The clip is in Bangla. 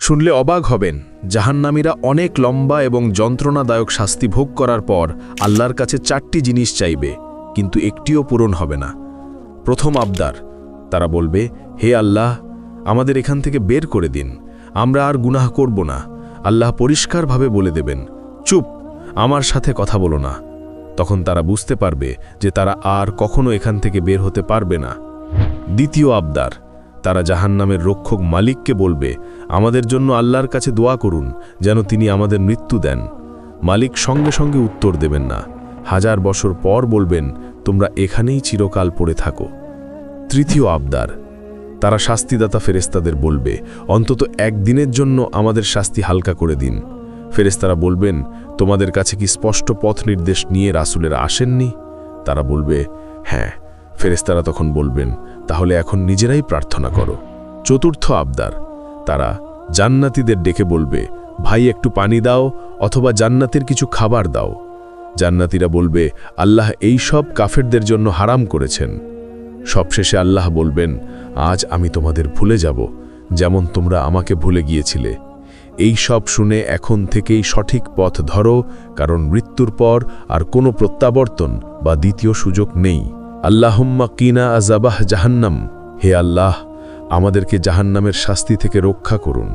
শুনলে অবাক হবেন, জাহান্নামীরা অনেক লম্বা এবং যন্ত্রণাদায়ক শাস্তি ভোগ করার পর আল্লাহর কাছে 4টি জিনিস চাইবে, কিন্তু একটিও পূরণ হবে না। প্রথম আবদার, তারা বলবে, হে আল্লাহ, আমাদের এখান থেকে বের করে দিন, আমরা আর গুনাহ করব না। আল্লাহ পরিষ্কারভাবে বলে দেবেন, চুপ, আমার সাথে কথা বলো না। তখন তারা বুঝতে পারবে যে তারা আর কখনো এখান থেকে বের হতে পারবে না। দ্বিতীয় আবদার, তারা জাহান্নামের রক্ষক মালিককে বলবে, আমাদের জন্য আল্লাহর কাছে দোয়া করুন যেন তিনি আমাদের মৃত্যু দেন। মালিক সঙ্গে সঙ্গে উত্তর দেবেন না, 1000 বছর পর বলবেন, তোমরা এখানেই চিরকাল পড়ে থাকো। তৃতীয় আবদার, তারা শাস্তিদাতা ফেরেশতাদের বলবে, অন্তত একদিনের জন্য আমাদের শাস্তি হালকা করে দিন। ফেরেশতারা বলবেন, তোমাদের কাছে কি স্পষ্ট পথ নির্দেশ নিয়ে রাসূলেরা আসেননি? তারা বলবে, হ্যাঁ। ফেরেশতারা তখন বলবেন, তাহলে এখন নিজেরাই প্রার্থনা করো। চতুর্থ আবদার, তারা জান্নাতীদের ডেকে বলবে, ভাই একটু পানি দাও অথবা জান্নাতের কিছু খাবার দাও। জান্নাতীরা বলবে, আল্লাহ এই সব কাফেরদের জন্য হারাম করেছেন। সবশেষে আল্লাহ বলবেন, আজ আমি তোমাদের ভুলে যাব, যেমন তোমরা আমাকে ভুলে গিয়েছিলে। এই সব শুনে এখন থেকেই সঠিক পথ ধরো, কারণ মৃত্যুর পর আর কোনো প্রত্যাবর্তন বা দ্বিতীয় সুযোগ নেই। আল্লাহুম্মা কিনা আযাবাহ জাহান্নাম, হে আল্লাহ, আমাদেরকে জাহান্নামের শাস্তি থেকে রক্ষা করুন।